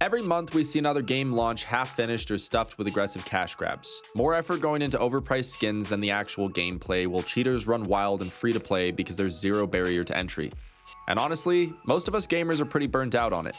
Every month, we see another game launch half-finished or stuffed with aggressive cash grabs. More effort going into overpriced skins than the actual gameplay, while cheaters run wild and free-to-play because there's zero barrier to entry. And honestly, most of us gamers are pretty burnt out on it.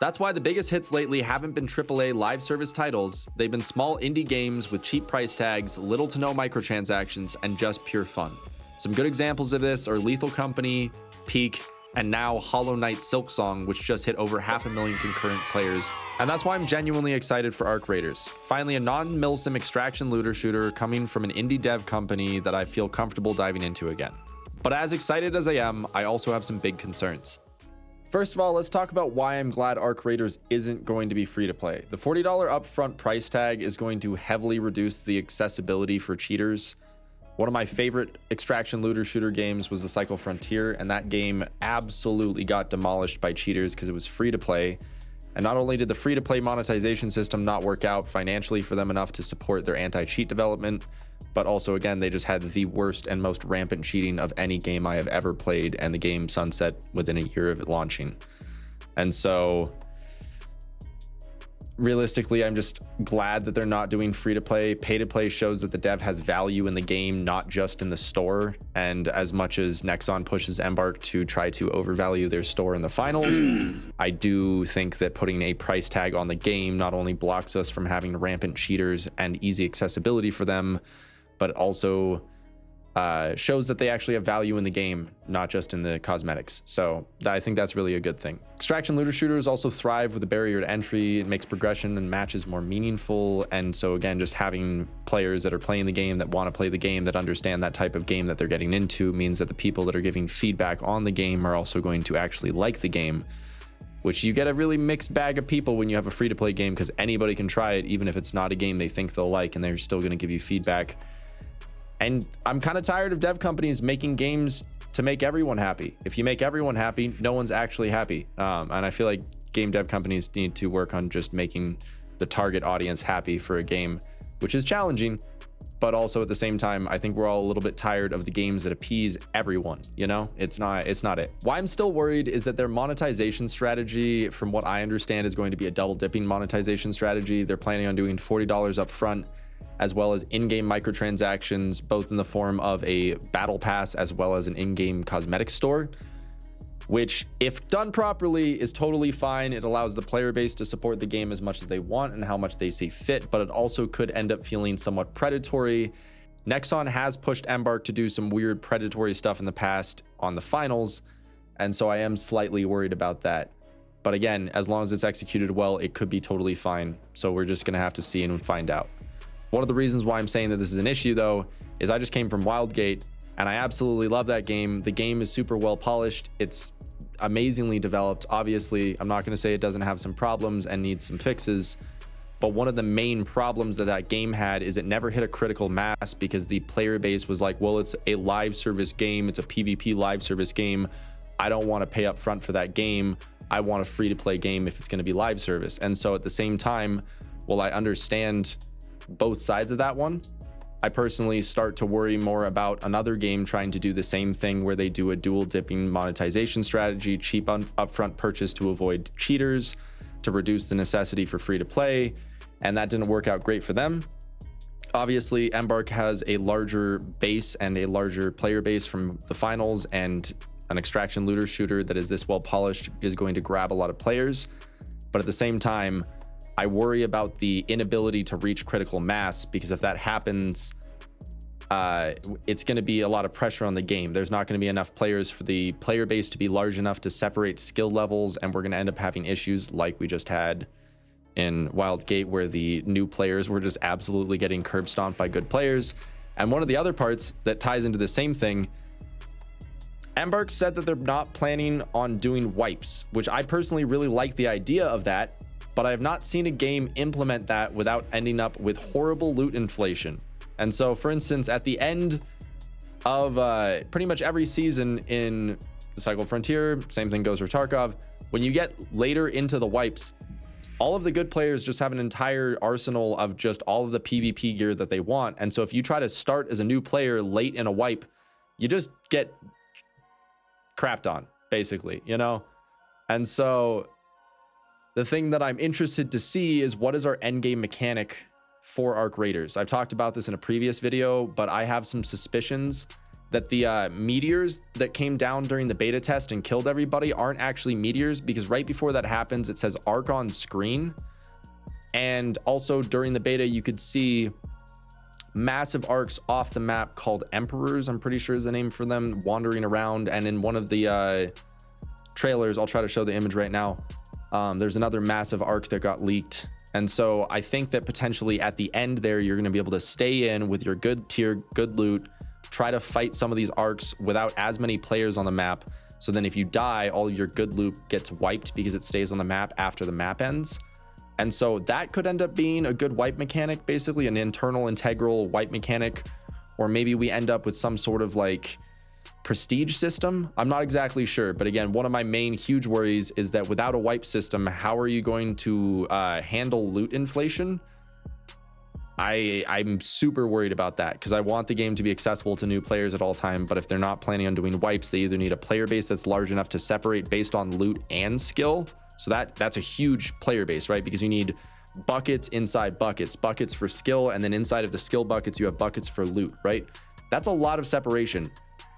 That's why the biggest hits lately haven't been AAA live service titles, they've been small indie games with cheap price tags, little to no microtransactions, and just pure fun. Some good examples of this are Lethal Company, Peak, and now Hollow Knight Silksong, which just hit over 500,000 concurrent players. And that's why I'm genuinely excited for Arc Raiders. Finally, a non-milsim extraction looter shooter coming from an indie dev company that I feel comfortable diving into again. But as excited as I am, I also have some big concerns. First of all, let's talk about why I'm glad Arc Raiders isn't going to be free to play. The $40 upfront price tag is going to heavily reduce the accessibility for cheaters. One of my favorite extraction looter shooter games was The Cycle Frontier, and that game absolutely got demolished by cheaters because it was free to play. And not only did the free to play monetization system not work out financially for them enough to support their anti-cheat development, but also, again, they just had the worst and most rampant cheating of any game I have ever played, and the game sunset within a year of it launching. And so realistically, I'm just glad that they're not doing free to play. Pay to play shows that the dev has value in the game, not just in the store. And as much as Nexon pushes Embark to try to overvalue their store in the finals, I do think that putting a price tag on the game not only blocks us from having rampant cheaters and easy accessibility for them, but also shows that they actually have value in the game, not just in the cosmetics. So I think that's really a good thing. Extraction looter shooters also thrive with a barrier to entry. It makes progression and matches more meaningful. And so again, just having players that are playing the game, that want to play the game, that understand that type of game that they're getting into, means that the people that are giving feedback on the game are also going to actually like the game, which you get a really mixed bag of people when you have a free to play game, because anybody can try it, even if it's not a game they think they'll like, and they're still going to give you feedback. And I'm kind of tired of dev companies making games to make everyone happy. If you make everyone happy, no one's actually happy. And I feel like game dev companies need to work on just making the target audience happy for a game, which is challenging. But also at the same time, I think we're all a little bit tired of the games that appease everyone. You know, it's not it. Why I'm still worried is that their monetization strategy, from what I understand, is going to be a double dipping monetization strategy. They're planning on doing $40 up front, as well as in-game microtransactions, both in the form of a battle pass as well as an in-game cosmetic store, which, if done properly, is totally fine. It allows the player base to support the game as much as they want and how much they see fit, but it also could end up feeling somewhat predatory. Nexon has pushed Embark to do some weird predatory stuff in the past on the finals, and so I am slightly worried about that. But again, as long as it's executed well, it could be totally fine. So we're just gonna have to see and find out. One of the reasons why I'm saying that this is an issue, though, is I just came from Wildgate, and I absolutely love that game. The game is super well polished. It's amazingly developed. Obviously, I'm not going to say it doesn't have some problems and needs some fixes, but one of the main problems that that game had is it never hit a critical mass because the player base was like, well, it's a live service game. It's a PvP live service game. I don't want to pay up front for that game. I want a free to play game if it's going to be live service. And so at the same time, while I understand both sides of that one, I personally start to worry more about another game trying to do the same thing, where they do a dual dipping monetization strategy, cheap upfront purchase to avoid cheaters, to reduce the necessity for free to play, and that didn't work out great for them. Obviously, Embark has a larger base and a larger player base from the finals, and an extraction looter shooter that is this well polished is going to grab a lot of players. But at the same time, I worry about the inability to reach critical mass, because if that happens, it's going to be a lot of pressure on the game. There's not going to be enough players for the player base to be large enough to separate skill levels, and we're going to end up having issues like we just had in Wildgate, where the new players were just absolutely getting curb stomped by good players. And one of the other parts that ties into the same thing, Embark said that they're not planning on doing wipes, which I personally really like the idea of that, but I have not seen a game implement that without ending up with horrible loot inflation. And so, for instance, at the end of pretty much every season in The Cycle Frontier, same thing goes for Tarkov, when you get later into the wipes, all of the good players just have an entire arsenal of just all of the PvP gear that they want. And so if you try to start as a new player late in a wipe, you just get crapped on, basically, you know? And so the thing that I'm interested to see is what is our endgame mechanic for Arc Raiders. I've talked about this in a previous video, but I have some suspicions that the meteors that came down during the beta test and killed everybody aren't actually meteors, because right before that happens, it says Arc on screen. And also during the beta, you could see massive arcs off the map called Emperors, I'm pretty sure is the name for them, wandering around. And in one of the trailers, I'll try to show the image right now, there's another massive arc that got leaked. And so I think that potentially at the end there, you're going to be able to stay in with your good tier, good loot, try to fight some of these arcs without as many players on the map. So then if you die, all of your good loot gets wiped because it stays on the map after the map ends. And so that could end up being a good wipe mechanic, basically an internal integral wipe mechanic. Or maybe we end up with some sort of like prestige system. I'm not exactly sure. But again, one of my main huge worries is that without a wipe system, how are you going to handle loot inflation? I'm super worried about that, because I want the game to be accessible to new players at all time. But if they're not planning on doing wipes, they either need a player base that's large enough to separate based on loot and skill. So that's a huge player base, right? Because you need buckets inside buckets, buckets for skill, and then inside of the skill buckets, you have buckets for loot, right? That's a lot of separation.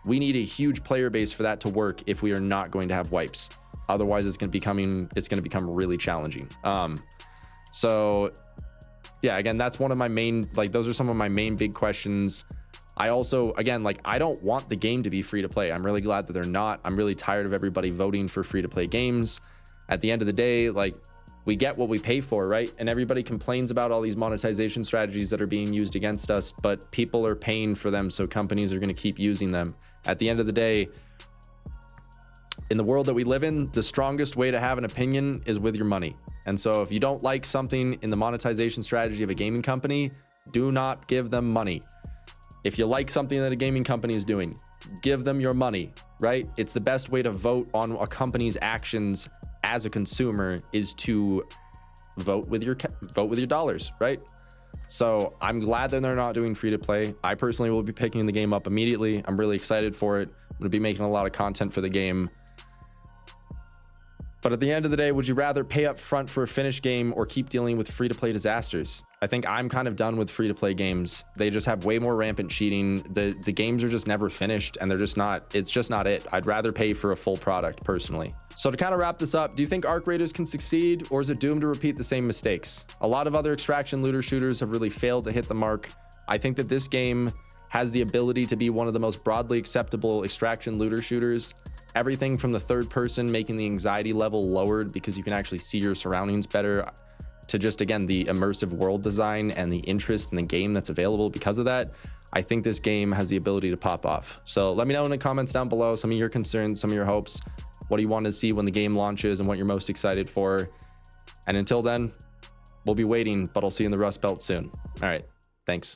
We need a huge player base for that to work if we are not going to have wipes. Otherwise, it's going to become really challenging. So yeah, again, that's one of my main, like, those are some of my main big questions. I also, again, like, I don't want the game to be free to play. I'm really glad that they're not. I'm really tired of everybody voting for free to play games. At the end of the day, like, we get what we pay for, right? And everybody complains about all these monetization strategies that are being used against us, but people are paying for them, so companies are going to keep using them. At the end of the day, in the world that we live in, the strongest way to have an opinion is with your money. And so if you don't like something in the monetization strategy of a gaming company, do not give them money. If you like something that a gaming company is doing, give them your money, right? It's the best way to vote on a company's actions as a consumer, is to vote with your dollars, right? So I'm glad that they're not doing free to play. I personally will be picking the game up immediately. I'm really excited for it. I'm going to be making a lot of content for the game. But at the end of the day, would you rather pay up front for a finished game or keep dealing with free-to-play disasters? I think I'm kind of done with free-to-play games. They just have way more rampant cheating. The games are just never finished, and it's just not it. I'd rather pay for a full product, personally. So to kind of wrap this up, do you think Arc Raiders can succeed, or is it doomed to repeat the same mistakes? A lot of other extraction looter shooters have really failed to hit the mark. I think that this game has the ability to be one of the most broadly acceptable extraction looter shooters. Everything from the third person making the anxiety level lowered because you can actually see your surroundings better, to just, again, the immersive world design and the interest in the game that's available because of that. I think this game has the ability to pop off. So let me know in the comments down below some of your concerns, some of your hopes. What do you want to see when the game launches and what you're most excited for? And until then, we'll be waiting, but I'll see you in the Rust Belt soon. All right, thanks.